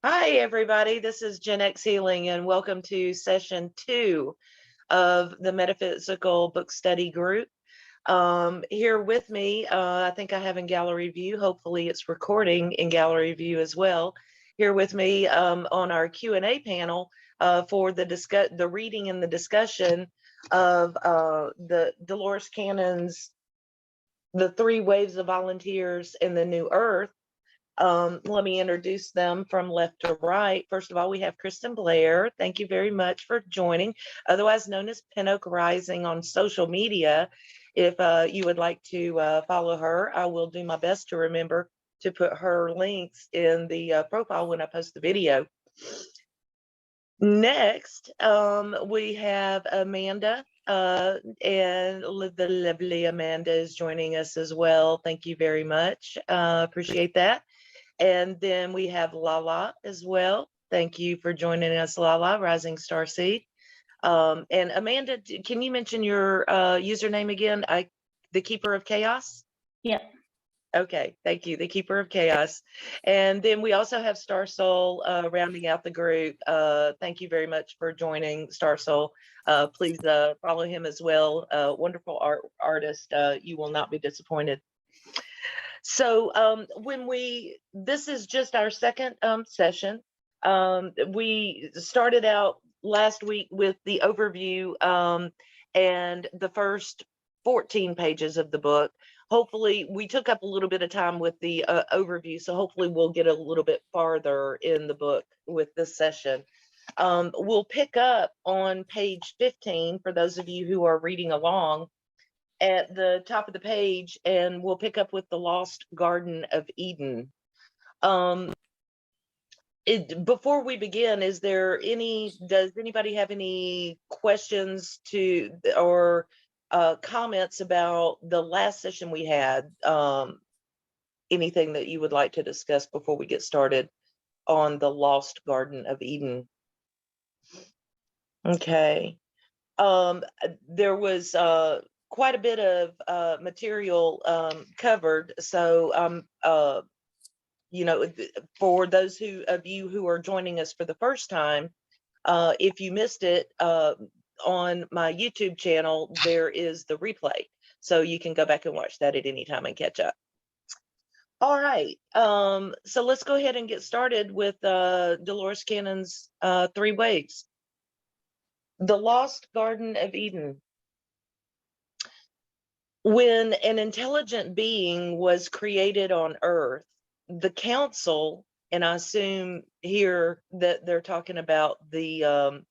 Hi, everybody. This is Gen X Healing, and welcome to session 2 of the Metaphysical Book Study Group. Here with me, I think I have in gallery view. Hopefully, it's recording in gallery view as well. Here with me on our Q&A panel for the reading and the discussion of the Dolores Cannon's The Three Waves of Volunteers in the New Earth. Let me introduce them from left to right. First of all, we have Kristen Blair. Thank you very much for joining, otherwise known as Pinoak Rising on social media. If you would like to follow her, I will do my best to remember to put her links in the profile when I post the video. Next, we have Amanda, and the lovely Amanda is joining us as well. Thank you very much. Appreciate that. And then we have Lala as well. Thank you for joining us, Lala, Rising Star Seed. And Amanda, can you mention your username again? The Keeper of Chaos? Yeah. Okay, thank you, the Keeper of Chaos. And then we also have Star Soul rounding out the group. Thank you very much for joining, Star Soul. Please follow him as well. Wonderful artist. You will not be disappointed. So this is just our second session. We started out last week with the overview and the first 14 pages of the book. Hopefully, we took up a little bit of time with the overview, so hopefully we'll get a little bit farther in the book with this session. We'll pick up on page 15 for those of you who are reading along at the top of the page, and we'll pick up with the Lost Garden of Eden. Before we begin, does anybody have any questions or comments about the last session we had? Anything that you would like to discuss before we get started on the Lost Garden of Eden? Okay. There was quite a bit of material covered, so for those of you who are joining us for the first time, if you missed it, on my YouTube channel there is the replay, so you can go back and watch that at any time and catch up. All right, so let's go ahead and get started with Dolores Cannon's Three Waves. The Lost Garden of Eden. When an intelligent being was created on Earth, the council, and I assume here that they're talking about the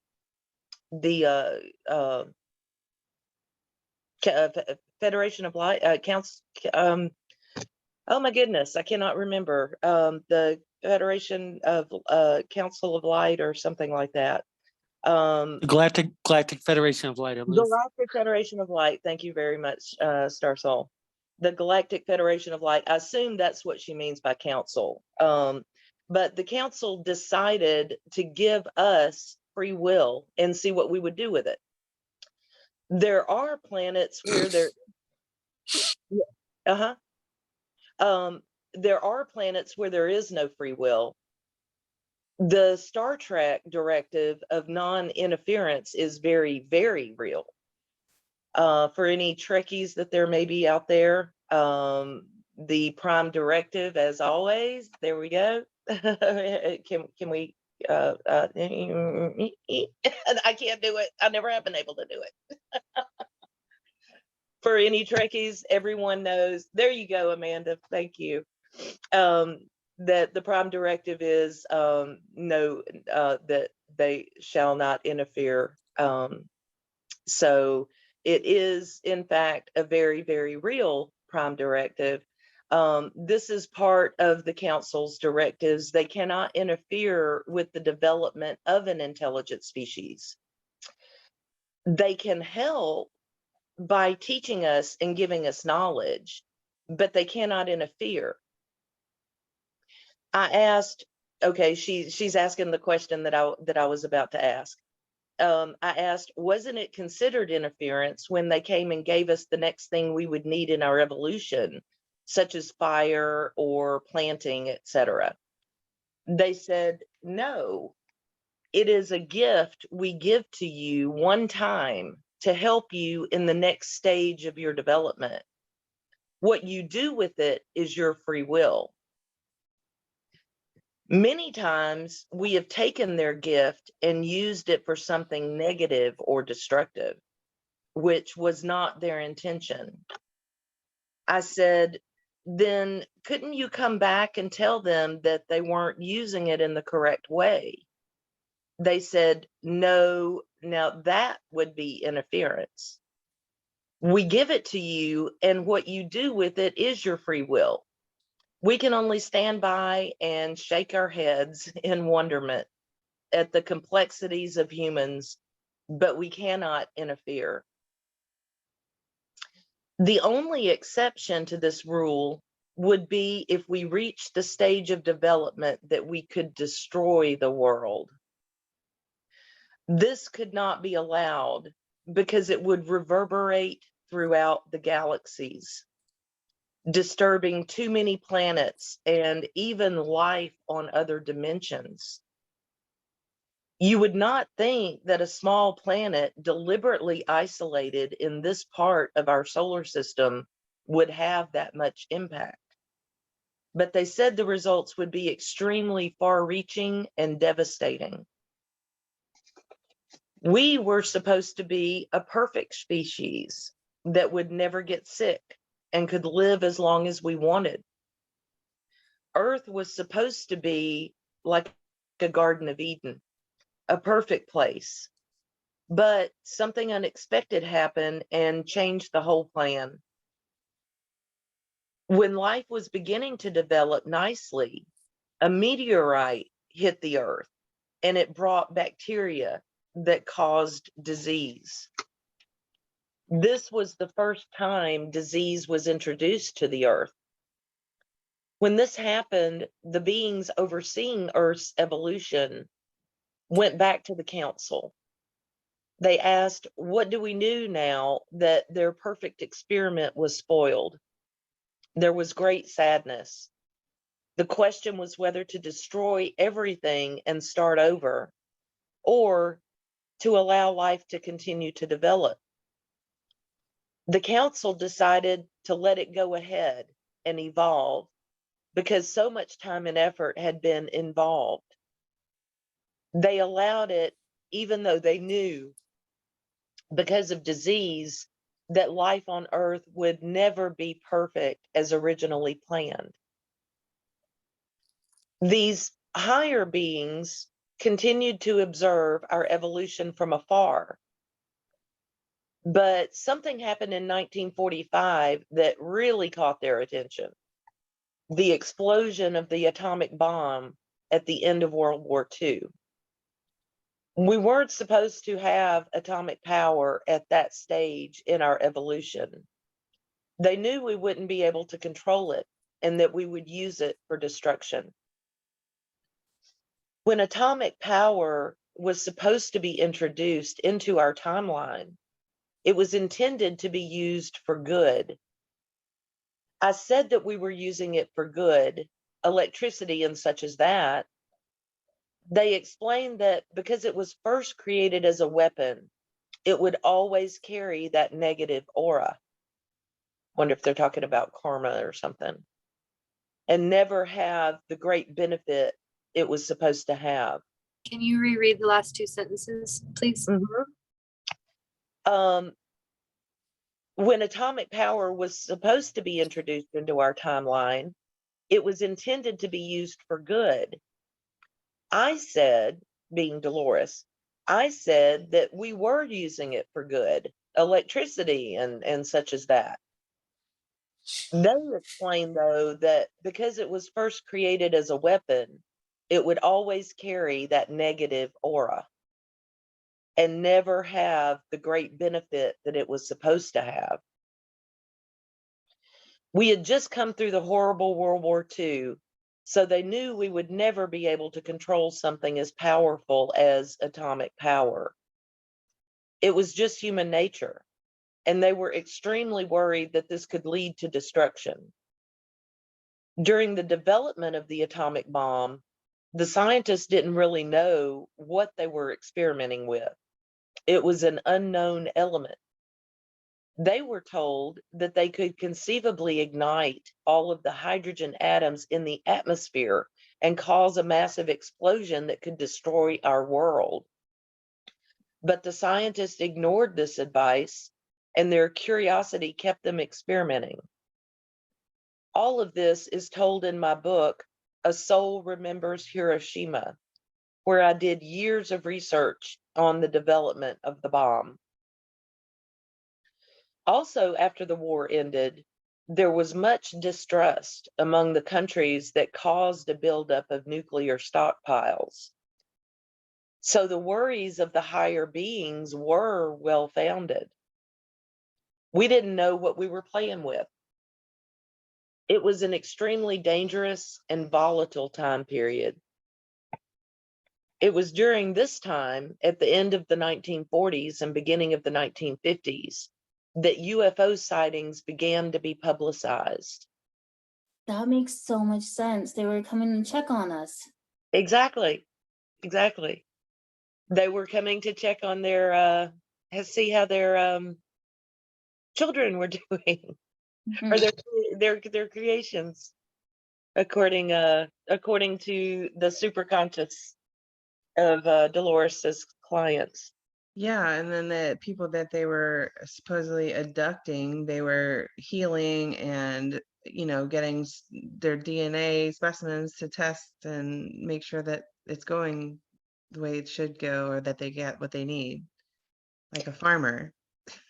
Federation of Light, council. Oh my goodness, I cannot remember. The Federation of Council of Light or something like that. Galactic Federation of Light, I believe. Galactic Federation of Light. Thank you very much, Star Soul. The Galactic Federation of Light. I assume that's what she means by council. But the council decided to give us free will and see what we would do with it. There are planets where there are planets where there is no free will. The Star Trek directive of non-interference is very, very real. For any Trekkies that there may be out there, the Prime Directive, as always, there we go. Can we, I can't do it. I never have been able to do it. For any Trekkies, everyone knows. There you go, Amanda. Thank you. That the Prime Directive is that they shall not interfere. So it is, in fact, a very, very real Prime Directive. This is part of the Council's directives. They cannot interfere with the development of an intelligent species. They can help by teaching us and giving us knowledge, but they cannot interfere. I asked, okay, she's asking the question that I was about to ask. I asked, wasn't it considered interference when they came and gave us the next thing we would need in our evolution, such as fire or planting, etc.? They said no, it is a gift we give to you one time to help you in the next stage of your development. What you do with it is your free will. Many times we have taken their gift and used it for something negative or destructive, which was not their intention. I said, then couldn't you come back and tell them that they weren't using it in the correct way? They said, no, now that would be interference. We give it to you, and what you do with it is your free will. We can only stand by and shake our heads in wonderment at the complexities of humans, but we cannot interfere. The only exception to this rule would be if we reach the stage of development that we could destroy the world. This could not be allowed because it would reverberate throughout the galaxies, disturbing too many planets and even life on other dimensions. You would not think that a small planet deliberately isolated in this part of our solar system would have that much impact. But they said the results would be extremely far-reaching and devastating. We were supposed to be a perfect species that would never get sick and could live as long as we wanted. Earth was supposed to be like a Garden of Eden, a perfect place. But something unexpected happened and changed the whole plan. When life was beginning to develop nicely, a meteorite hit the Earth and it brought bacteria that caused disease. This was the first time disease was introduced to the Earth. When this happened, the beings overseeing Earth's evolution went back to the council. They asked, what do we do now that their perfect experiment was spoiled? There was great sadness. The question was whether to destroy everything and start over, or to allow life to continue to develop. The council decided to let it go ahead and evolve because so much time and effort had been involved. They allowed it, even though they knew because of disease that life on Earth would never be perfect as originally planned. These higher beings continued to observe our evolution from afar. But something happened in 1945 that really caught their attention. The explosion of the atomic bomb at the end of World War II. We weren't supposed to have atomic power at that stage in our evolution. They knew we wouldn't be able to control it and that we would use it for destruction. When atomic power was supposed to be introduced into our timeline, it was intended to be used for good. I said that we were using it for good, electricity and such as that. They explained that because it was first created as a weapon, it would always carry that negative aura. Wonder if they're talking about karma or something. And never have the great benefit it was supposed to have. Can you reread the last two sentences, please? When atomic power was supposed to be introduced into our timeline, it was intended to be used for good. I said, being Dolores, I said that we were using it for good, electricity and such as that. They explained, though, that because it was first created as a weapon, it would always carry that negative aura and never have the great benefit that it was supposed to have. We had just come through the horrible World War II, so they knew we would never be able to control something as powerful as atomic power. It was just human nature, and they were extremely worried that this could lead to destruction. During the development of the atomic bomb, the scientists didn't really know what they were experimenting with. It was an unknown element. They were told that they could conceivably ignite all of the hydrogen atoms in the atmosphere and cause a massive explosion that could destroy our world. But the scientists ignored this advice, and their curiosity kept them experimenting. All of this is told in my book, A Soul Remembers Hiroshima, where I did years of research on the development of the bomb. Also, after the war ended, there was much distrust among the countries that caused a buildup of nuclear stockpiles. So the worries of the higher beings were well founded. We didn't know what we were playing with. It was an extremely dangerous and volatile time period. It was during this time, at the end of the 1940s and beginning of the 1950s, that UFO sightings began to be publicized. That makes so much sense. They were coming to check on us. Exactly. They were coming to check on their, see how their children were doing, or their creations, according to the superconscious of Dolores's clients. Yeah, and then the people that they were supposedly abducting, they were healing and, getting their DNA specimens to test and make sure that it's going the way it should go, or that they get what they need, like a farmer.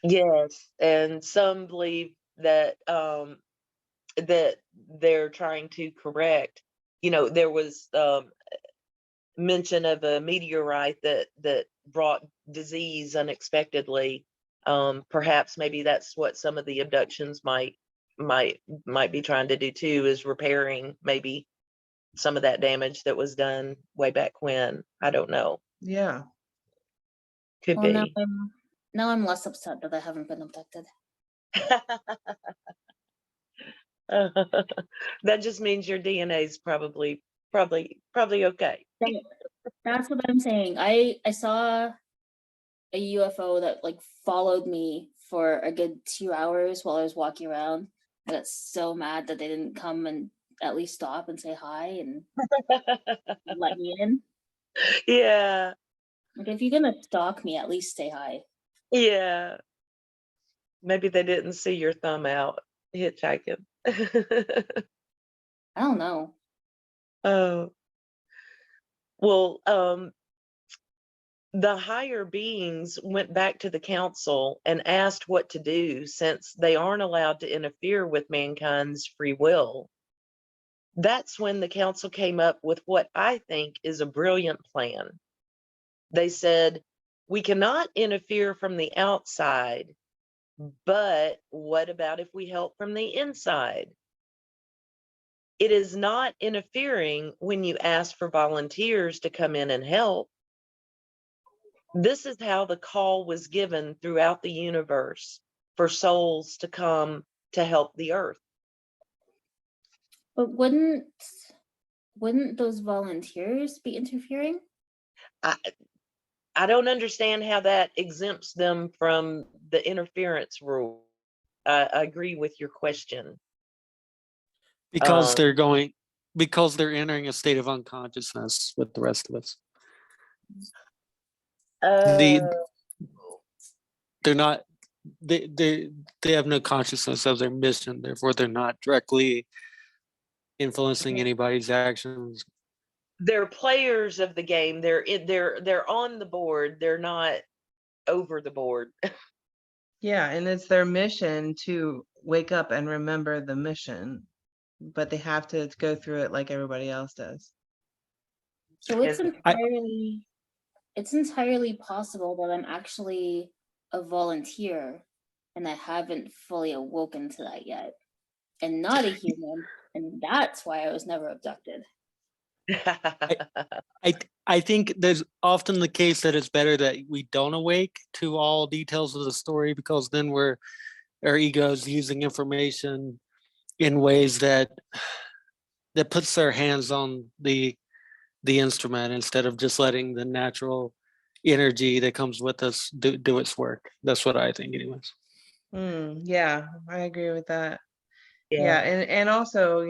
Yes, and some believe that that they're trying to correct. There was mention of a meteorite that brought disease unexpectedly. Perhaps maybe that's what some of the abductions might be trying to do too, is repairing maybe some of that damage that was done way back when. I don't know. Yeah. Could Well, be. now I'm less upset that I haven't been abducted. That just means your DNA is probably okay. That's what I'm saying. I saw a UFO that followed me for a good 2 hours while I was walking around. I got so mad that they didn't come and at least stop and say hi and let me in. Yeah. If you're gonna stalk me, at least say hi. Yeah. Maybe they didn't see your thumb out hitchhiking. I don't know. Oh. Well, the higher beings went back to the council and asked what to do, since they aren't allowed to interfere with mankind's free will. That's when the council came up with what I think is a brilliant plan. They said, we cannot interfere from the outside, but what about if we help from the inside? It is not interfering when you ask for volunteers to come in and help. This is how the call was given throughout the universe for souls to come to help the earth. But wouldn't those volunteers be interfering? I don't understand how that exempts them from the interference rule. I agree with your question. Because they're entering a state of unconsciousness with the rest of us. They're not, they have no consciousness of their mission, therefore they're not directly influencing anybody's actions. They're players of the game. They're on the board. They're not over the board. Yeah, and it's their mission to wake up and remember the mission, but they have to go through it like everybody else does. So it's entirely possible that I'm actually a volunteer and I haven't fully awoken to that yet, and not a human, and that's why I was never abducted. I think there's often the case that it's better that we don't awake to all details of the story, because then our egos using information in ways that puts their hands on the the instrument instead of just letting the natural energy that comes with us do its work. That's what I think anyways. Yeah, I agree with that. Yeah, and also,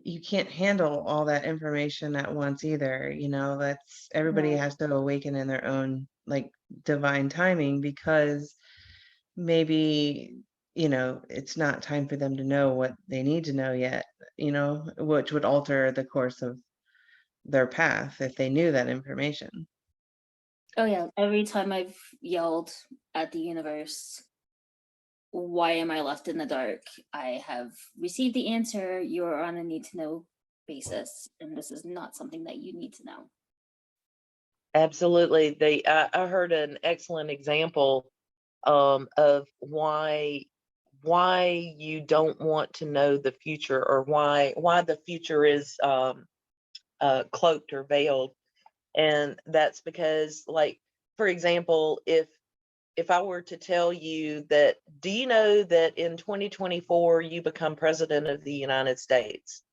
you can't handle all that information at once either. That's everybody Right. has to awaken in their own like divine timing, because maybe, it's not time for them to know what they need to know yet, which would alter the course of their path if they knew that information. Oh yeah, every time I've yelled at the universe, why am I left in the dark? I have received the answer. You're on a need to know basis, and this is not something that you need to know. Absolutely. I heard an excellent example of why you don't want to know the future, or why the future is cloaked or veiled. And that's because, like, for example, if I were to tell you that, do you know that in 2024 you become president of the United States?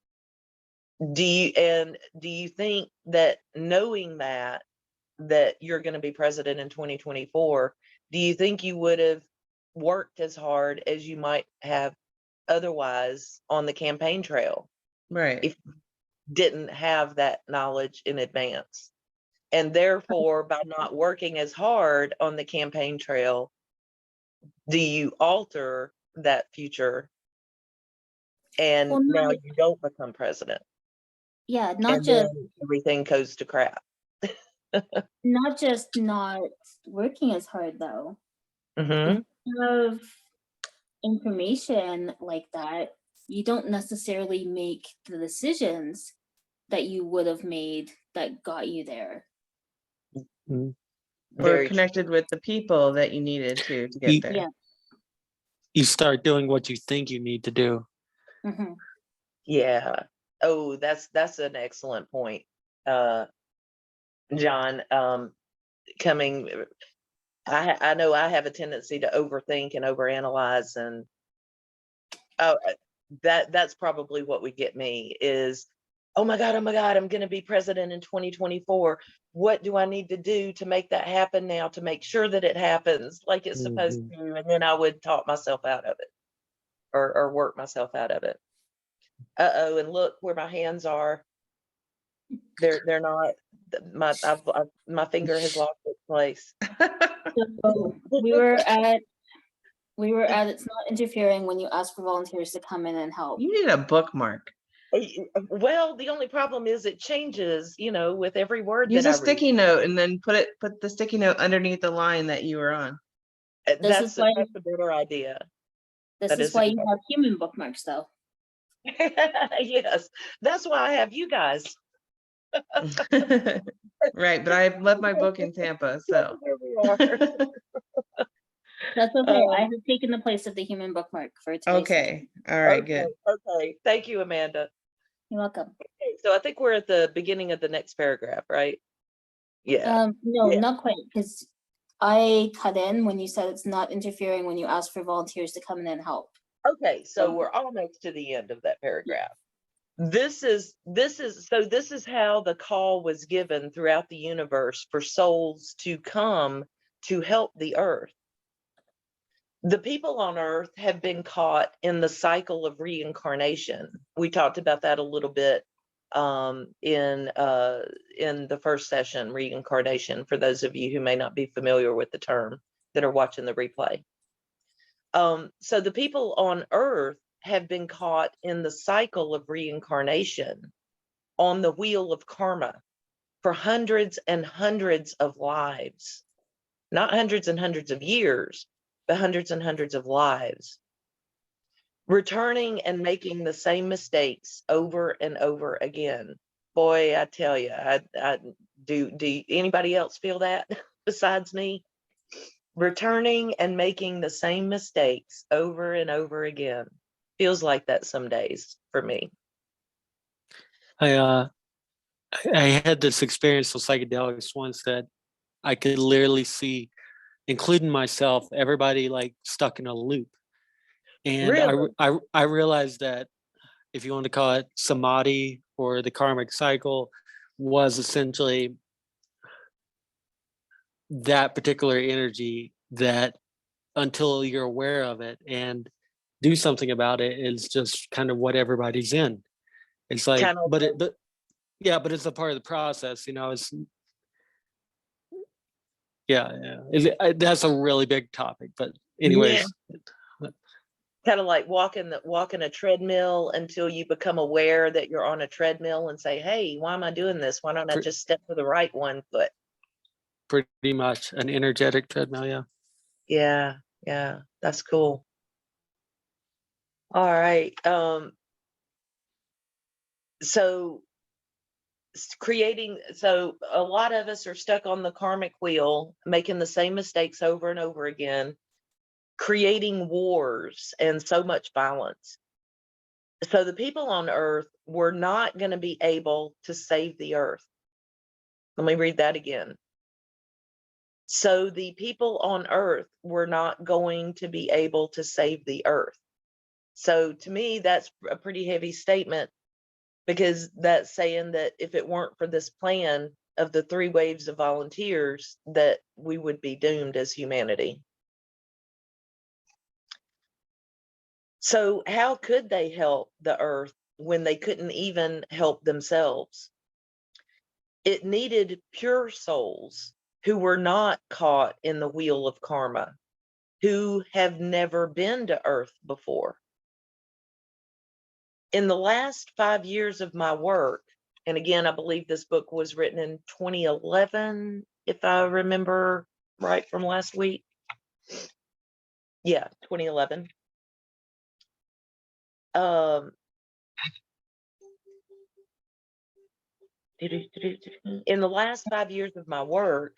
Do you think that, knowing that you're going to be president in 2024, do you think you would have worked as hard as you might have otherwise on the campaign trail Right. if you didn't have that knowledge in advance? And therefore, by not working as hard on the campaign trail, do you alter that future? And Well, now not, you don't become president, yeah, not and just then everything goes to crap. not working as hard though. Hmm. If you have information like that, you don't necessarily make the decisions that you would have made that got you there. Mm. Or Very connected with the people that you needed to You- get there. Yeah. You start doing what you think you need to do. Hmm. Yeah. Oh, that's an excellent point, John. Coming, I know I have a tendency to overthink and overanalyze, and oh, that's probably what would get me is, oh my God, I'm going to be president in 2024. What do I need to do to make that happen now, to make sure that it happens like it's supposed Mhm. to? And then I would talk myself out of it, or work myself out of it. Uh-oh, and look where my hands are. They're not, my finger has lost its place. So we were at it's not interfering when you ask for volunteers to come in and help. You need a bookmark. Well, the only problem is it changes, with every word Use that a I read. sticky note and then put the sticky note underneath the line that you were on. This is why That's a better idea. this That is is a why good you have human bookmarks though. Yes, that's why I have you guys. Right, but I left my book in Tampa, so. Here we are. That's okay. I Um, have taken the place of the human bookmark for today's session. Okay, all right, good. Okay. Thank you, Amanda. You're welcome. Okay, so I think we're at the beginning of the next paragraph, right? Yeah. No, Yeah. not quite, because I cut in when you said it's not interfering when you ask for volunteers to come in and help. Okay, so Okay. we're almost to the end of that paragraph. This is how the call was given throughout the universe for souls to come to help the earth. The people on earth have been caught in the cycle of reincarnation. We talked about that a little bit in the first session, reincarnation, for those of you who may not be familiar with the term that are watching the replay. So the people on earth have been caught in the cycle of reincarnation on the wheel of karma for hundreds and hundreds of lives, not hundreds and hundreds of years, but hundreds and hundreds of lives, returning and making the same mistakes over and over again. Boy, I tell you, do anybody else feel that besides me? Returning and making the same mistakes over and over again. Feels like that some days for me. I had this experience with psychedelics once that I could literally see, including myself, everybody like stuck in a loop. And Really? I realized that if you want to call it samadhi or the karmic cycle was essentially that particular energy that, until you're aware of it and do something about it, is just kind of what everybody's in. It's like, Kind of, but but it's a part of the process, it's that's a really big topic, but anyways. kind of like walking a treadmill until you become aware that you're on a treadmill and say, hey, why am I doing this? Why don't I just step to the right one foot? Pretty much an energetic treadmill. Yeah, that's cool. All right. So a lot of us are stuck on the karmic wheel, making the same mistakes over and over again, creating wars and so much violence. So the people on earth were not going to be able to save the earth. Let me read that again. So the people on earth were not going to be able to save the earth. So to me, that's a pretty heavy statement, because that's saying that if it weren't for this plan of the 3 waves of volunteers, that we would be doomed as humanity. So how could they help the earth when they couldn't even help themselves? It needed pure souls who were not caught in the wheel of karma, who have never been to earth before. In the last 5 years of my work, and again, I believe this book was written in 2011, if I remember right from last week. Yeah, 2011. In the last 5 years of my work,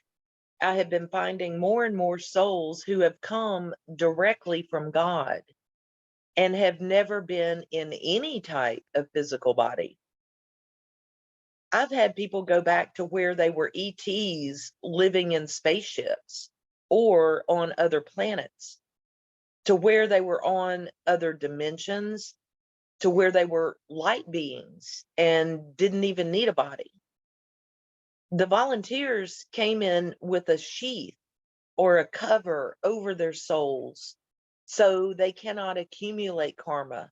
I have been finding more and more souls who have come directly from God and have never been in any type of physical body. I've had people go back to where they were ETs living in spaceships or on other planets, to where they were on other dimensions, to where they were light beings and didn't even need a body. The volunteers came in with a sheath or a cover over their souls so they cannot accumulate karma,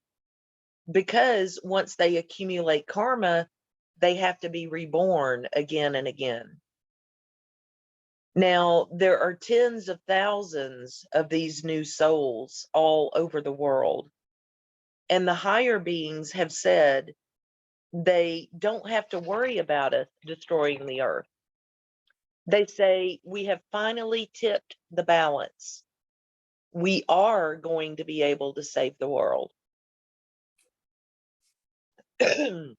because once they accumulate karma, they have to be reborn again and again. Now, there are tens of thousands of these new souls all over the world, and the higher beings have said they don't have to worry about us destroying the earth. They say, we have finally tipped the balance. We are going to be able to save the world. The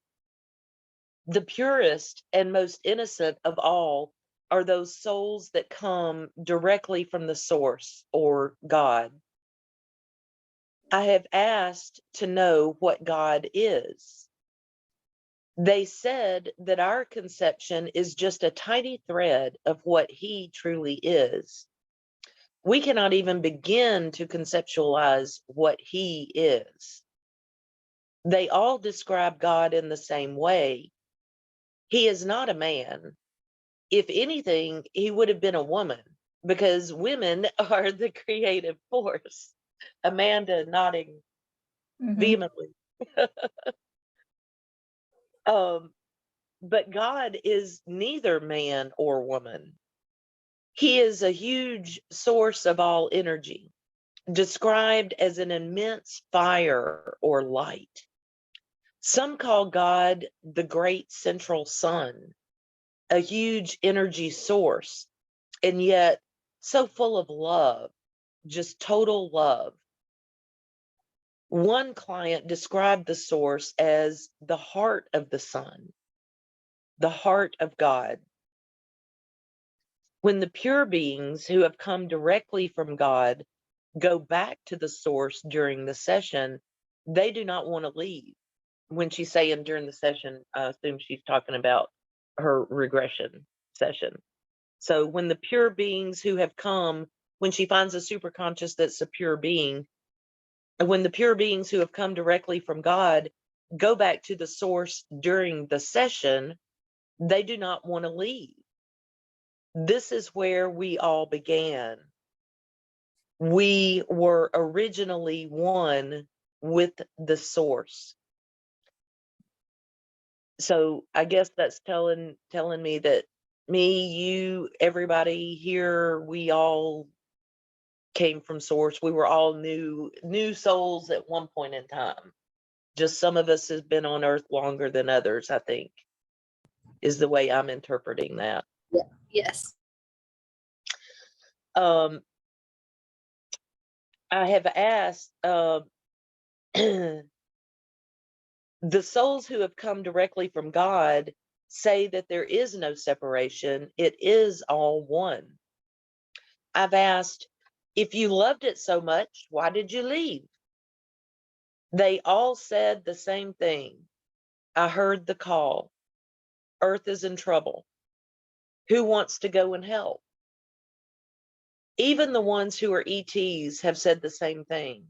purest and most innocent of all are those souls that come directly from the source, or God. I have asked to know what God is. They said that our conception is just a tiny thread of what He truly is. We cannot even begin to conceptualize what He is. They all describe God in the same way. He is not a man. If anything, He would have been a woman, because women are the creative force. Amanda nodding vehemently. But God is neither man or woman. He is a huge source of all energy, described as an immense fire or light. Some call God the great central sun, a huge energy source, and yet so full of love, just total love. One client described the source as the heart of the sun, the heart of God. When the pure beings who have come directly from God go back to the source during the session, they do not want to leave. When she's saying during the session, I assume she's talking about her regression session. So when the pure beings who have come, when she finds a superconscious that's a pure being, and when the pure beings who have come directly from God go back to the source during the session, they do not want to leave. This is where we all began. We were originally one with the source. So I guess that's telling me that me, you, everybody here, we all came from source. We were all new souls at one point in time. Just some of us has been on earth longer than others, I think, is the way I'm interpreting that. Yes. I have asked the souls who have come directly from God say that there is no separation. It is all one. I've asked, if you loved it so much, why did you leave? They all said the same thing. I heard the call. Earth is in trouble. Who wants to go and help? Even the ones who are ETs have said the same thing.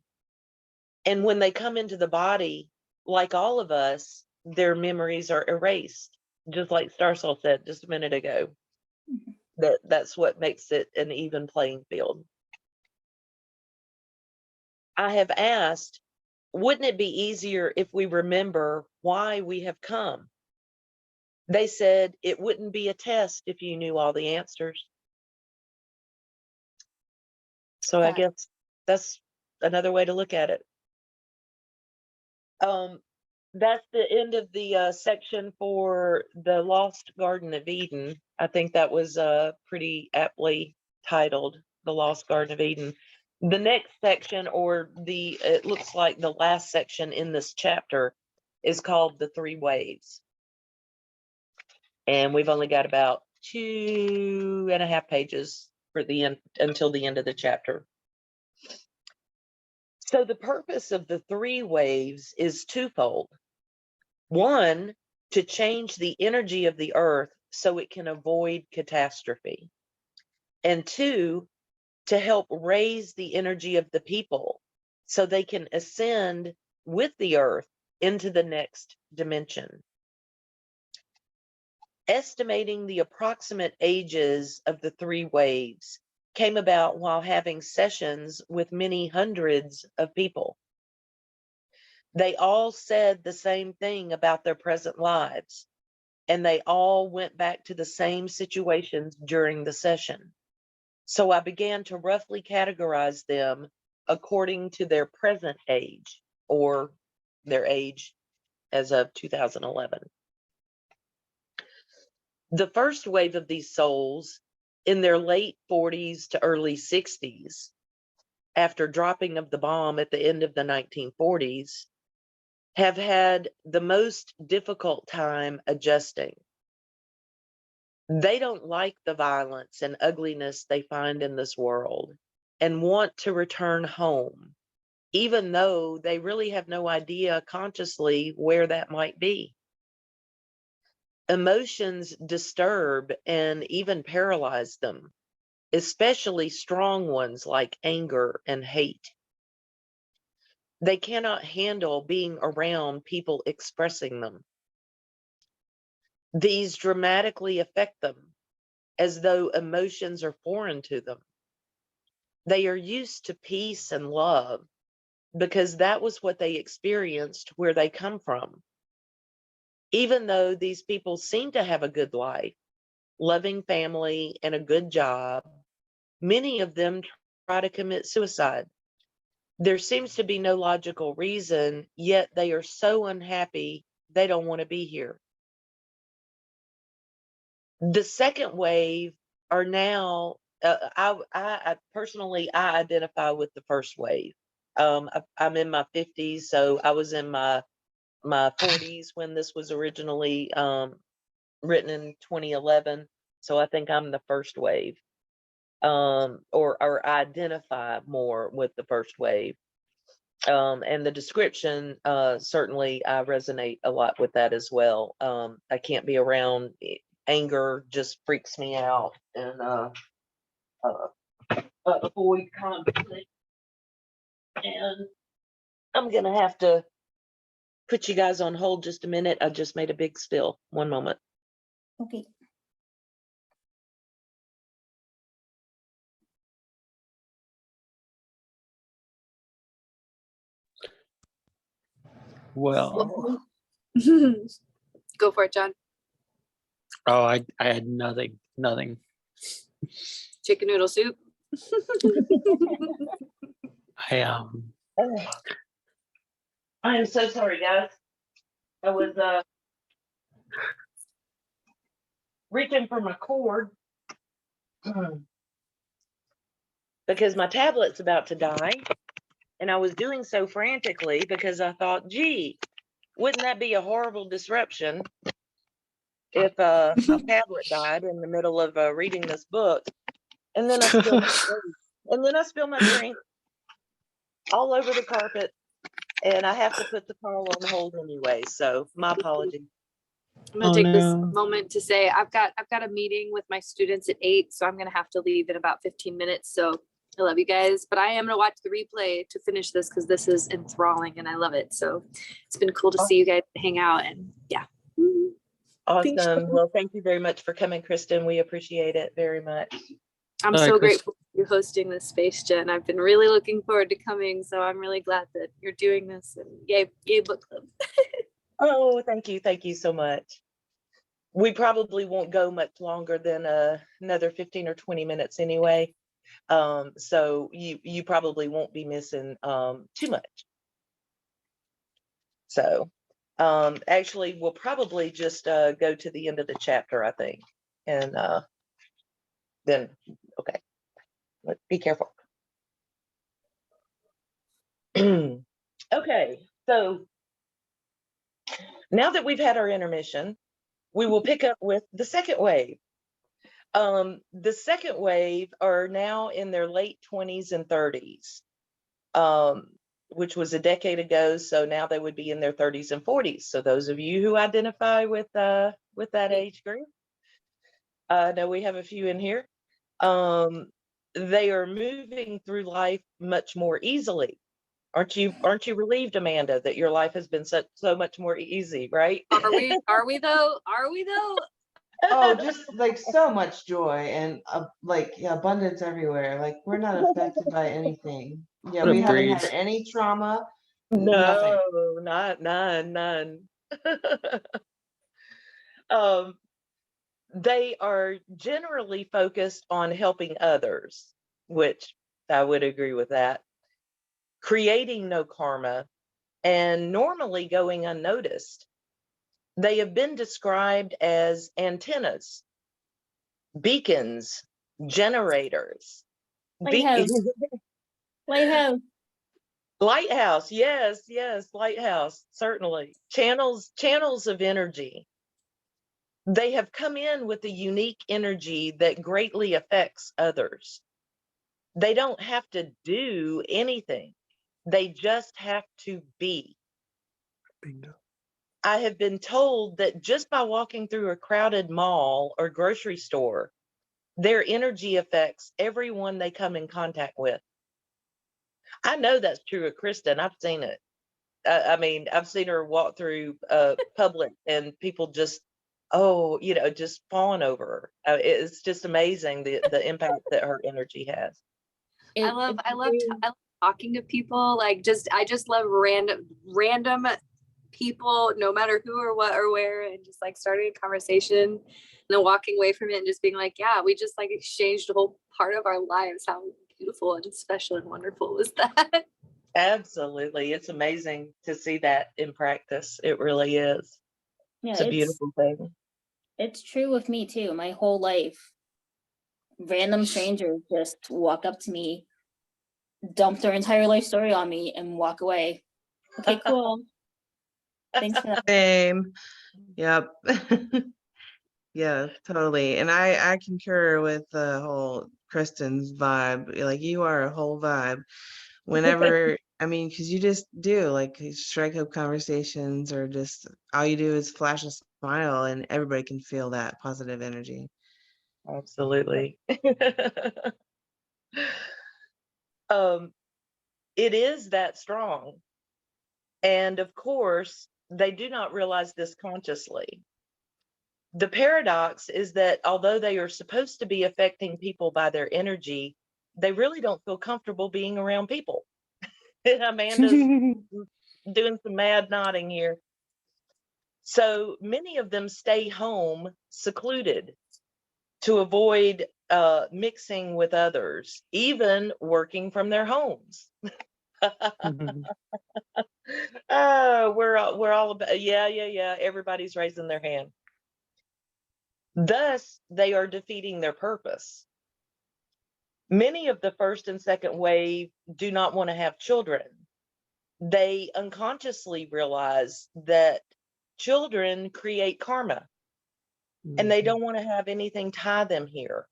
And when they come into the body, like all of us, their memories are erased, just like Starsoul said just a minute ago. That's what makes it an even playing field. I have asked, wouldn't it be easier if we remember why we have come? They said it wouldn't be a test if you knew all the answers. So I guess that's another way to look at it. That's the end of the section for the Lost Garden of Eden. I think that was pretty aptly titled, The Lost Garden of Eden. The next section, or it looks like the last section in this chapter, is called The Three Waves. And we've only got about 2.5 pages for the end, until the end of the chapter. So the purpose of the three waves is twofold. One, to change the energy of the earth so it can avoid catastrophe. And two, to help raise the energy of the people so they can ascend with the earth into the next dimension. Estimating the approximate ages of the three waves came about while having sessions with many hundreds of people. They all said the same thing about their present lives, and they all went back to the same situations during the session. So I began to roughly categorize them according to their present age, or their age as of 2011. The first wave of these souls, in their late 40s to early 60s, after dropping of the bomb at the end of the 1940s, have had the most difficult time adjusting. They don't like the violence and ugliness they find in this world and want to return home, even though they really have no idea consciously where that might be. Emotions disturb and even paralyze them, especially strong ones like anger and hate. They cannot handle being around people expressing them. These dramatically affect them as though emotions are foreign to them. They are used to peace and love because that was what they experienced where they come from. Even though these people seem to have a good life, loving family, and a good job, many of them try to commit suicide. There seems to be no logical reason, yet they are so unhappy they don't want to be here. The second wave are now, I personally, I identify with the first wave. I'm in my 50s, so I was in my 40s when this was originally written in 2011. So I think I'm the first wave, or identify more with the first wave. And the description, certainly I resonate a lot with that as well. I can't be around anger, just freaks me out, and avoid conflict. And I'm gonna have to put you guys on hold just a minute. I just made a big spill. One moment. Okay. Well, Go for it, John. oh, I had nothing. Chicken noodle soup. I Oh, I am so sorry, guys. I was reaching for my cord because my tablet's about to die, and I was doing so frantically because I thought, gee, wouldn't that be a horrible disruption if my tablet died in the middle of reading this book? And then I spilled my drink. And then I spilled my drink all over the carpet, and I have to put the call on hold anyway. So my apologies. I'm gonna Oh, take this no. moment to say I've got a meeting with my students at 8, so I'm gonna have to leave in about 15 minutes. So I love you guys, but I am gonna watch the replay to finish this because this is enthralling and I love it. So it's been cool to see you guys hang out, and yeah. Awesome. Well, thank you very much for coming, Kristen. We appreciate it very much. I'm All right, so Chris. grateful for you hosting this space, Jen. I've been really looking forward to coming, so I'm really glad that you're doing this, and yay book club. Oh, thank you. Thank you so much. We probably won't go much longer than another 15 or 20 minutes anyway. So you probably won't be missing too much. So actually, we'll probably just go to the end of the chapter, I think. And then, okay, be careful. Okay, so now that we've had our intermission, we will pick up with the second wave. The second wave are now in their late 20s and 30s, which was a decade ago. So now they would be in their 30s and 40s. So those of you who identify with that age group, I know we have a few in here. They are moving through life much more easily. Aren't you relieved, Amanda, that your life has been so much more easy, right? Are we though? Oh, just like so much joy and like abundance everywhere. Like we're not affected by anything. Yeah, What a we haven't had breeze. any trauma. Nothing. No, none. um, they are generally focused on helping others, which I would agree with that. Creating no karma and normally going unnoticed. They have been described as antennas, beacons, generators, Lighthouse. Lighthouse. lighthouse. Yes, lighthouse. Certainly, channels of energy. They have come in with a unique energy that greatly affects others. They don't have to do anything. They just have to be. Bingo. I have been told that just by walking through a crowded mall or grocery store, their energy affects everyone they come in contact with. I know that's true of Kristen. I've seen it. I mean, I've seen her walk through public and people just, just falling over her. It's just amazing the impact that her energy has. I love talking to people. Like I just love random people, no matter who or what or where, and just like starting a conversation and then walking away from it and just being like, yeah, we just like exchanged a whole part of our lives. How beautiful and special and wonderful was that? Absolutely. It's amazing to see that in practice. It really is. Yeah, It's a beautiful thing. It's true with me too. My whole life, random strangers just walk up to me, dump their entire life story on me, and walk away. Okay, cool. Thanks for that. Same. Yep. Yeah, totally. And I concur with the whole Kristen's vibe. Like you are a whole vibe. Whenever, I mean, because you just do like these strike up conversations, or just all you do is flash a smile, and everybody can feel that positive energy. Absolutely. It is that strong. And of course, they do not realize this consciously. The paradox is that although they are supposed to be affecting people by their energy, they really don't feel comfortable being around people. Amanda's doing some mad nodding here. So many of them stay home secluded to avoid mixing with others, even working from their homes. We're all about, yeah. Everybody's raising their hand. Thus, they are defeating their purpose. Many of the first and second wave do not want to have children. They unconsciously realize that children create karma, and they don't want to have anything tie them here.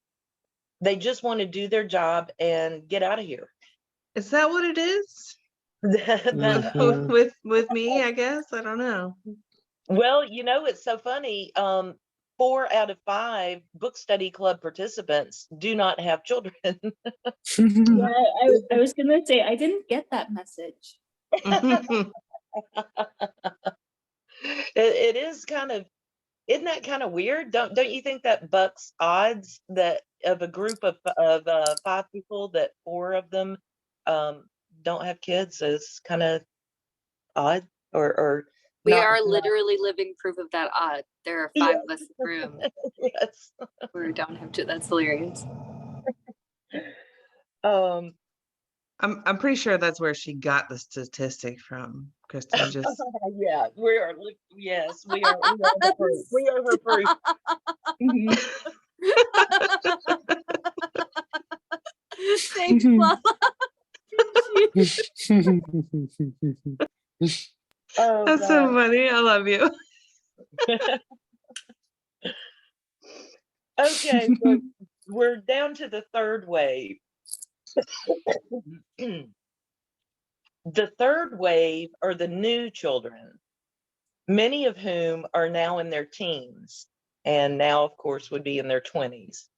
They just want to do their job and get out of here. Is that what it is? Mhm. With me, I guess. I don't know. Well, it's so funny. 4 out of 5 book study club participants do not have children. Yeah, I was gonna say I didn't get that message. It is kind of, isn't that kind of weird? Don't you think that bucks odds that of a group of 5 people that 4 of them don't have kids is kind of odd or We not? are literally living proof of that odd. There are 5 of us in the room Yes. who don't have to. That's hilarious. I'm pretty sure that's where she got the statistic from, Kristen. Just Yeah, we are. Yes, we are. We are the proof. We are her proof. Thanks, Lala. Oh, that's so God. funny. I love you. Okay, so we're down to the third wave. The third wave are the new children, many of whom are now in their teens, and now, of course, would be in their 20s.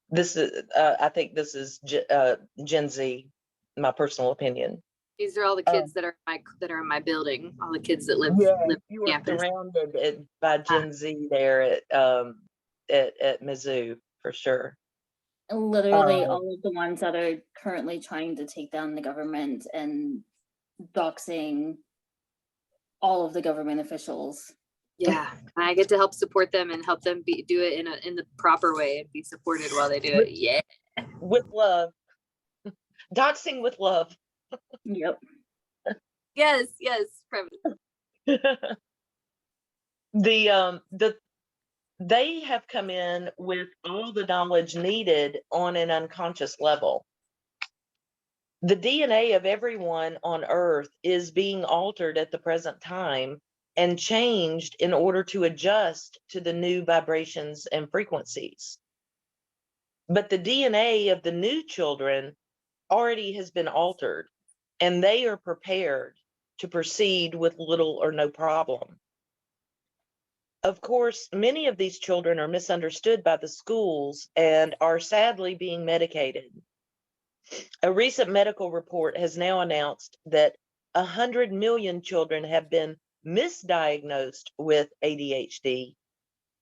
This is, I think, this is Gen Z, my personal opinion. These are all the kids that are in my building. All the kids that live You on were campus. surrounded by Gen Z there at Mizzou for sure. Literally all of the ones that are currently trying to take down the government and doxing all of the government officials. Yeah, and I get to help support them and help them do it in the proper way and be supported while they do it. Yeah, With love, doxing with love. Yep. yes, They have come in with all the knowledge needed on an unconscious level. The DNA of everyone on Earth is being altered at the present time and changed in order to adjust to the new vibrations and frequencies. But the DNA of the new children already has been altered, and they are prepared to proceed with little or no problem. Of course, many of these children are misunderstood by the schools and are sadly being medicated. A recent medical report has now announced that 100 million children have been misdiagnosed with ADHD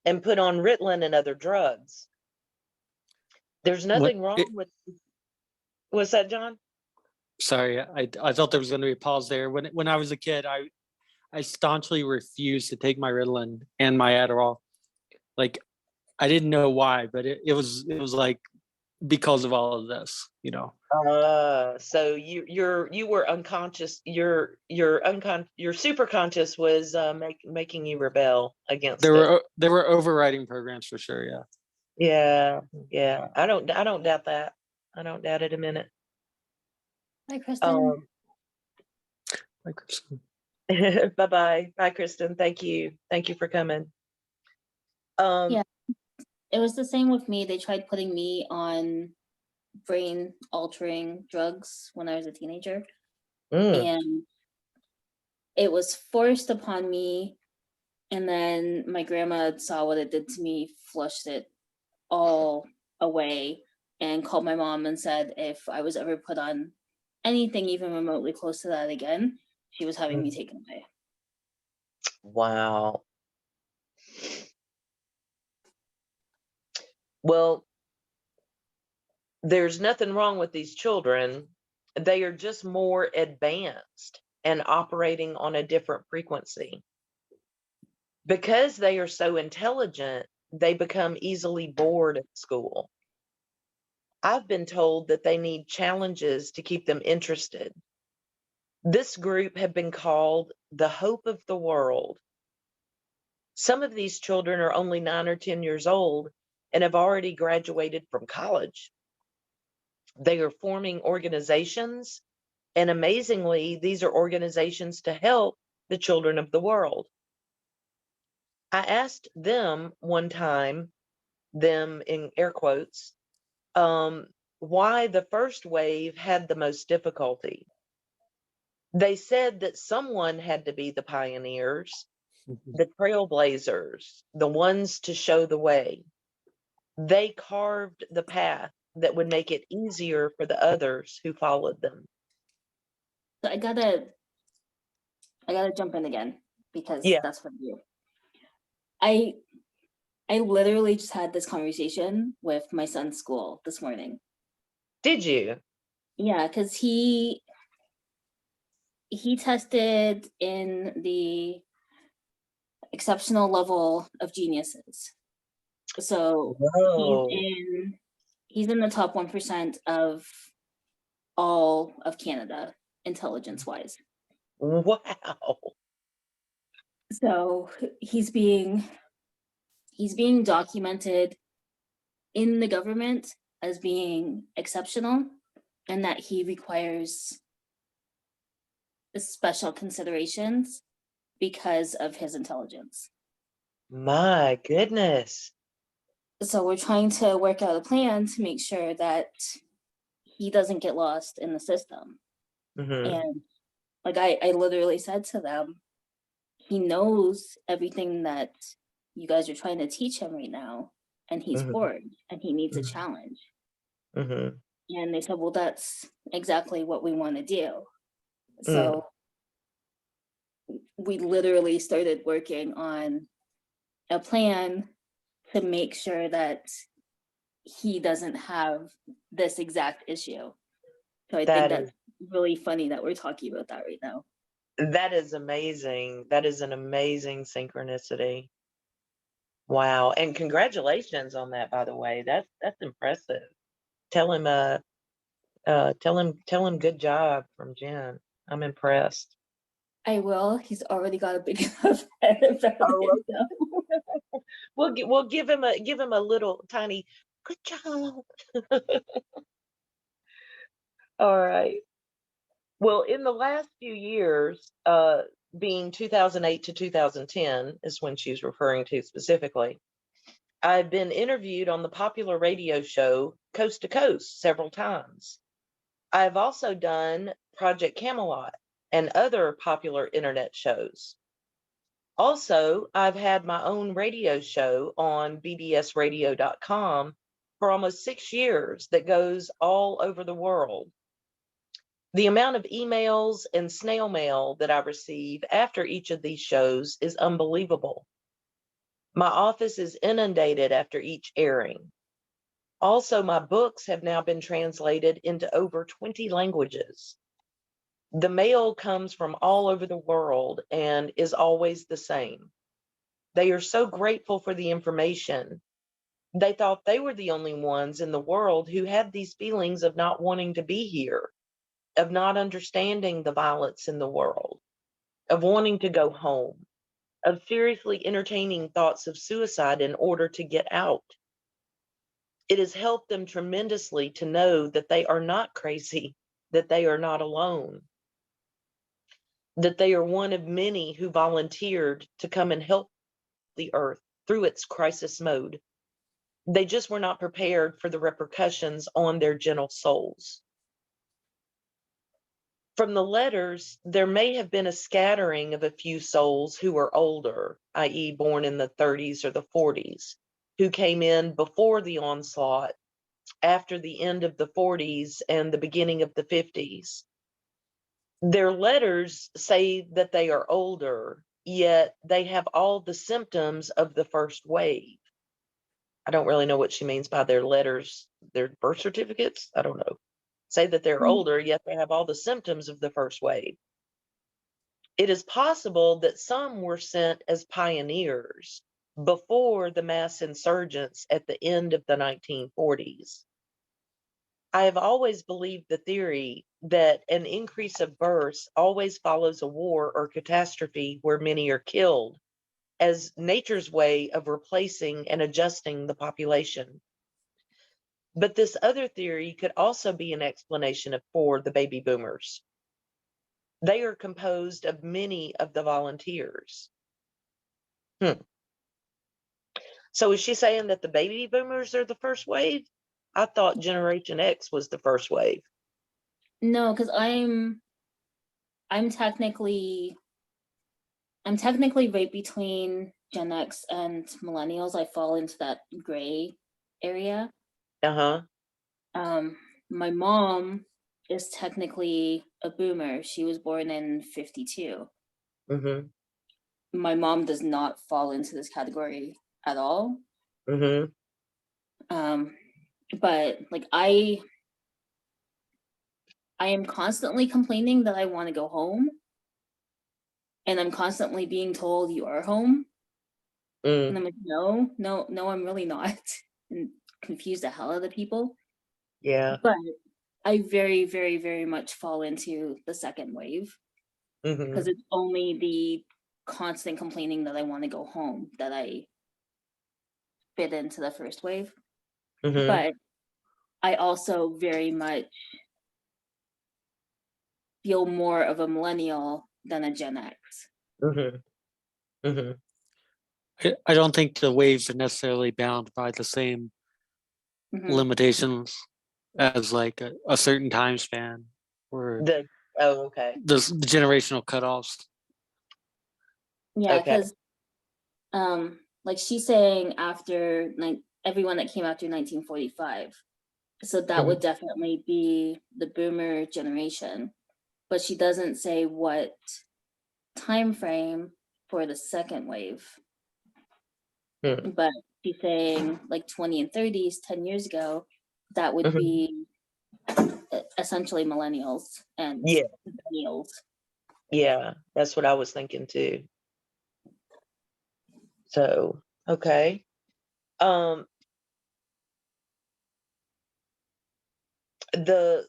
and put on Ritalin and other drugs. There's nothing wrong with, what's that, John? Sorry, I thought there was going to be a pause there. When I was a kid, I staunchly refused to take my Ritalin and my Adderall. Like, I didn't know why, but it was like because of all of this, So you were unconscious. Your super conscious was making you rebel against it. There were overriding programs for sure. Yeah. Yeah. I don't doubt that. I don't doubt it a minute. Hi, Kristen. Bye, Kristen. Bye, Kristen. Thank you for coming. Yeah, it was the same with me. They tried putting me on brain altering drugs when I was a teenager, and it was forced upon me. And then my grandma saw what it did to me, flushed it all away, and called my mom and said if I was ever put on anything even remotely close to that again, she was having me taken away. Wow. Well, there's nothing wrong with these children. They are just more advanced and operating on a different frequency. Because they are so intelligent, they become easily bored at school. I've been told that they need challenges to keep them interested. This group have been called the hope of the world. Some of these children are only 9 or 10 years old and have already graduated from college. They are forming organizations, and amazingly, these are organizations to help the children of the world. I asked them one time, them in air quotes, why the first wave had the most difficulty. They said that someone had to be the pioneers, the trailblazers, the ones to show the way. They carved the path that would make it easier for the others who followed them. So I gotta jump in again because Yeah. that's what I do. I literally just had this conversation with my son's school this morning. Did you? Yeah, because he tested in the exceptional level of geniuses. So Whoa. he's in the top 1% of all of Canada, intelligence-wise. Wow. So he's being documented in the government as being exceptional, and that he requires special considerations because of his intelligence. My goodness. So we're trying to work out a plan to make sure that he doesn't get lost in the system. Mhm. And like I literally said to them, he knows everything that you guys are trying to teach him right now, and he's Mhm. bored and he needs a Mhm. challenge. Mhm. And they said, well, that's exactly what we want to do. Mm. So we literally started working on a plan to make sure that he doesn't have this exact issue. So I think That that's is really funny that we're talking about that right now. that is amazing. That is an amazing synchronicity. Wow. And congratulations on that, by the way. That's impressive. Tell him tell him good job from Jen. I'm impressed. I will. He's already got a big enough head about Oh, it. So. we'll give him a little tiny good job. All right. Well, in the last few years, being 2008 to 2010 is when she's referring to specifically, I've been interviewed on the popular radio show Coast to Coast several times. I've also done Project Camelot and other popular internet shows. Also, I've had my own radio show on bbsradio.com for almost 6 years that goes all over the world. The amount of emails and snail mail that I receive after each of these shows is unbelievable. My office is inundated after each airing. Also, my books have now been translated into over 20 languages. The mail comes from all over the world and is always the same. They are so grateful for the information. They thought they were the only ones in the world who had these feelings of not wanting to be here, of not understanding the violence in the world, of wanting to go home, of seriously entertaining thoughts of suicide in order to get out. It has helped them tremendously to know that they are not crazy, that they are not alone, that they are one of many who volunteered to come and help the earth through its crisis mode. They just were not prepared for the repercussions on their gentle souls. From the letters, there may have been a scattering of a few souls who were older, i.e., born in the 30s or the 40s, who came in before the onslaught, after the end of the 40s and the beginning of the 50s. Their letters say that they are older, yet they have all the symptoms of the first wave. I don't really know what she means by their letters, their birth certificates. I don't know. Say that they're older, yet they have all the symptoms of the first wave. It is possible that some were sent as pioneers before the mass insurgents at the end of the 1940s. I have always believed the theory that an increase of births always follows a war or catastrophe where many are killed, as nature's way of replacing and adjusting the population. But this other theory could also be an explanation for the baby boomers. They are composed of many of the volunteers. So is she saying that the baby boomers are the first wave? I thought Generation X was the first wave. No, because I'm technically right between Gen X and millennials. I fall into that gray area. My mom is technically a boomer. She was born in 52. My mom does not fall into this category at all. But like I am constantly complaining that I want to go home, and I'm constantly being told you are home. And I'm like, no, I'm really not. And confuse the hell out of people. Yeah. But I very, very, very much fall into the second wave, because it's only the constant complaining that I want to go home that I fit into the first wave. But I also very much feel more of a millennial than a Gen X. I don't think the waves are necessarily bound by the same limitations as like a certain time span or the generational cutoffs. Yeah, because like she's saying after everyone that came after 1945. So that would definitely be the boomer generation. But she doesn't say what time frame for the second wave. But she's saying like 20 and 30s, 10 years ago, that would be essentially millennials and millennials. Yeah, that's what I was thinking too. So, okay. The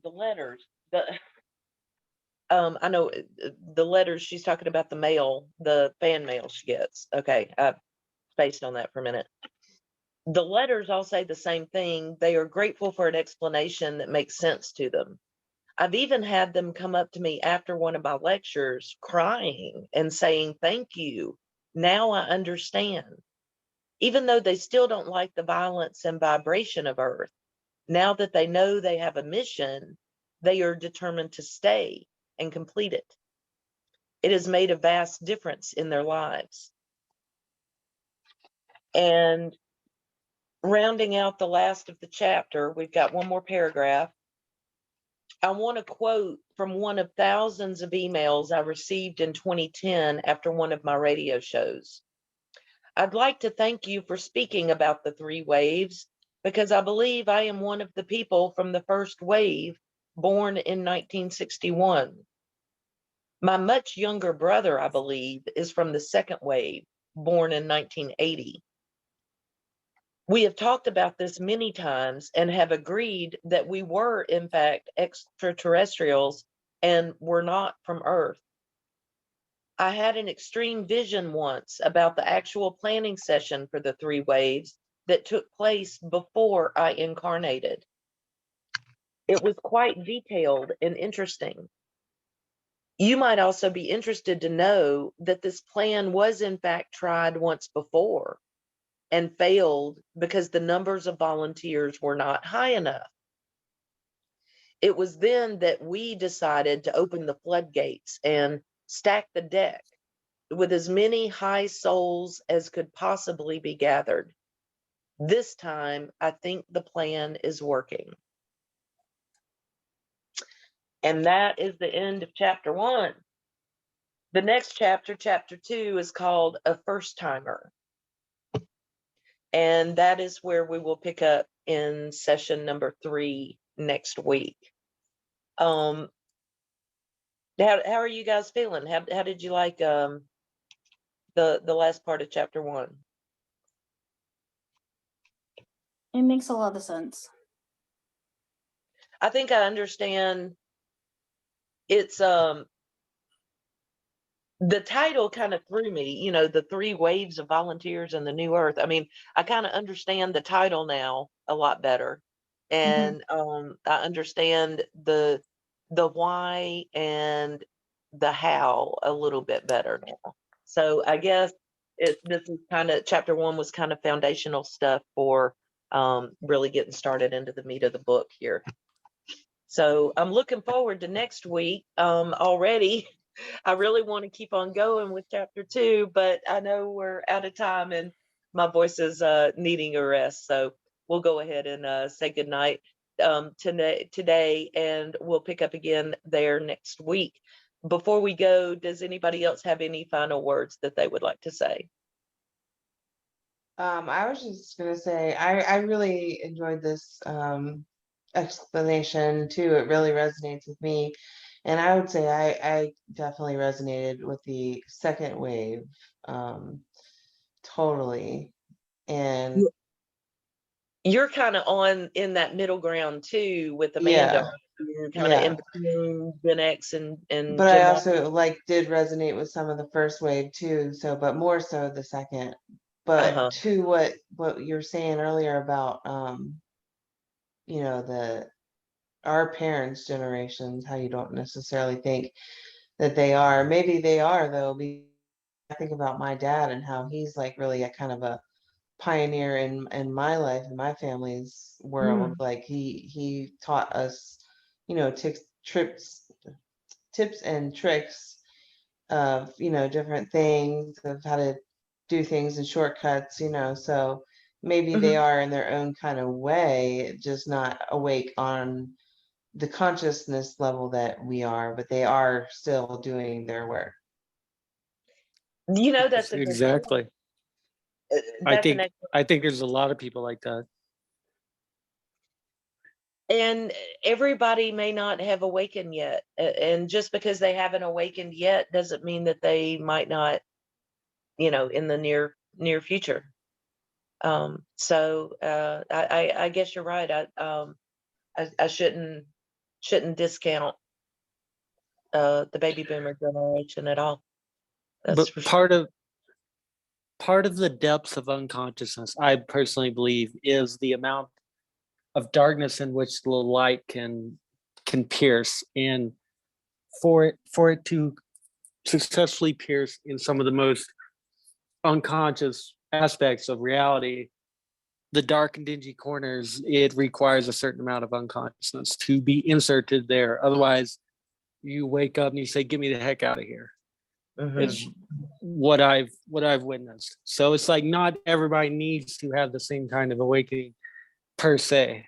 letters. I know the letters she's talking about, the mail, the fan mail she gets. Okay, I spaced on that for a minute. The letters all say the same thing. They are grateful for an explanation that makes sense to them. I've even had them come up to me after one of my lectures crying and saying, "Thank you. Now I understand." Even though they still don't like the violence and vibration of Earth, now that they know they have a mission, they are determined to stay and complete it. It has made a vast difference in their lives. And rounding out the last of the chapter, we've got one more paragraph. I want to quote from one of thousands of emails I received in 2010 after one of my radio shows. I'd like to thank you for speaking about the three waves, because I believe I am one of the people from the first wave, born in 1961. My much younger brother, I believe, is from the second wave, born in 1980. We have talked about this many times and have agreed that we were, in fact, extraterrestrials and were not from Earth. I had an extreme vision once about the actual planning session for the three waves that took place before I incarnated. It was quite detailed and interesting. You might also be interested to know that this plan was in fact tried once before and failed because the numbers of volunteers were not high enough. It was then that we decided to open the floodgates and stack the deck with as many high souls as could possibly be gathered. This time, I think the plan is working. And that is the end of chapter 1. The next chapter, chapter 2, is called A First Timer. And that is where we will pick up in session number 3 next week. How are you guys feeling? How did you like the last part of chapter 1? It makes a lot of sense. I think I understand. It's the title kind of threw me, the 3 waves of volunteers in the new earth. I mean, I kind of understand the title now a lot better. And I understand the why and the how a little bit better now. So I guess this is kind of, chapter 1 was kind of foundational stuff for really getting started into the meat of the book here. So I'm looking forward to next week already. I really want to keep on going with chapter 2, but I know we're out of time and my voice is needing a rest. So we'll go ahead and say goodnight today, and we'll pick up again there next week. Before we go, does anybody else have any final words that they would like to say? I was just gonna say I really enjoyed this explanation too. It really resonates with me. And I would say I definitely resonated with the second wave, totally. And You're kind of on in that middle ground too with Amanda. yeah, You're kind of in between Gen X and but I Gen Y. also did resonate with some of the first wave too. So, but more so the second. But to what you were saying earlier about our parents' generations, how you don't necessarily think that they are. Maybe they are though. I think about my dad and how he's really a kind of a pioneer in my life and my family's world. Like he taught us, tips and tricks of different things, of how to do things and shortcuts. So maybe they are in their own kind of way, just not awake on the consciousness level that we are, but they are still doing their work. That's a good Exactly. that's an excellent. I think there's a lot of people like that. And everybody may not have awakened yet. And just because they haven't awakened yet doesn't mean that they might not, in the near future. So I guess you're right. I shouldn't discount the baby boomer generation at all. That's But for sure. part of the depths of unconsciousness, I personally believe, is the amount of darkness in which the light can pierce, and for it to successfully pierce in some of the most unconscious aspects of reality, the dark and dingy corners, it requires a certain amount of unconsciousness to be inserted there. Otherwise, you wake up and you say, "Get me the heck out of here." Is what I've witnessed. So it's like not everybody needs to have the same kind of awakening per se.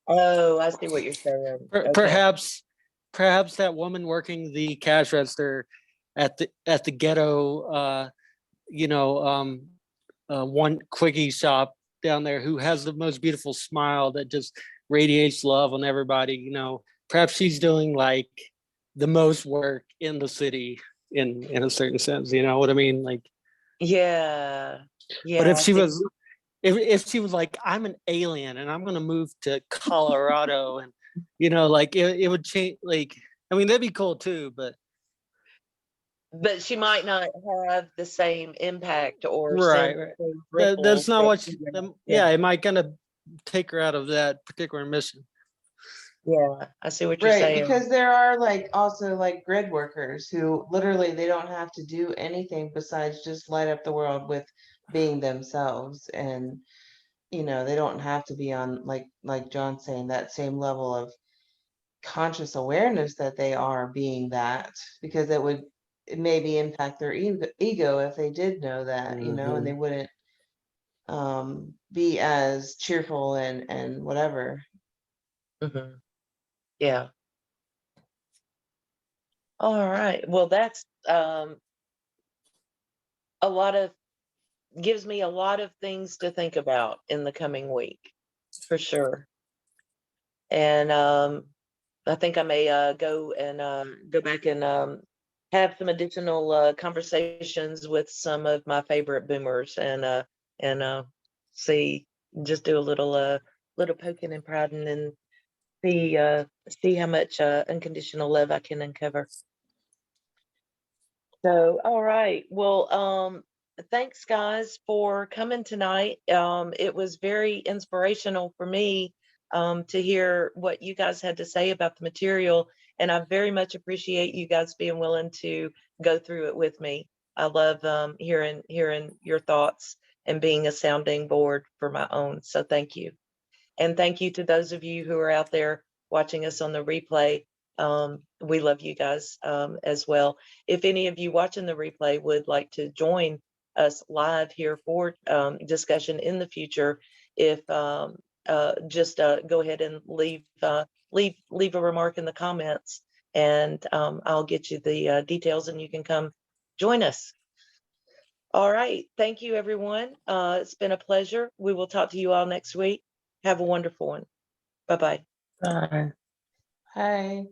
Oh, I see what you're saying. Okay. Perhaps that woman working the cash register at the ghetto one quickie shop down there, who has the most beautiful smile that just radiates love on everybody, perhaps she's doing the most work in the city in a certain sense, you know what I mean? Yeah. But if I she see. was if she was like, I'm an alien and I'm gonna move to Colorado, and it would change. I mean, that'd be cool too, but She might not have the same impact or send right. the same That's ripples not that what you did. yeah, it might kind of take her out of that particular mission. Yeah, I see what you're Right, saying. because there are also grid workers who literally they don't have to do anything besides just light up the world with being themselves. And they don't have to be on, like John saying, that same level of conscious awareness that they are being that, because it maybe impact their ego if they did know that, and they wouldn't be as cheerful and whatever. Yeah. All right. Well, that's a lot of gives me a lot of things to think about in the coming week, for sure. And I think I may go back and have some additional conversations with some of my favorite boomers and see just do a little poking and prodding and see how much unconditional love I can uncover. So, all right. Well, thanks guys for coming tonight. It was very inspirational for me to hear what you guys had to say about the material, and I very much appreciate you guys being willing to go through it with me. I love hearing your thoughts and being a sounding board for my own. So thank you. And thank you to those of you who are out there watching us on the replay. We love you guys as well. If any of you watching the replay would like to join us live here for discussion in the future, if just go ahead and leave a remark in the comments, and I'll get you the details, and you can come join us. All right. Thank you, everyone. It's been a pleasure. We will talk to you all next week. Have a wonderful one. Bye-bye. Bye. Hi.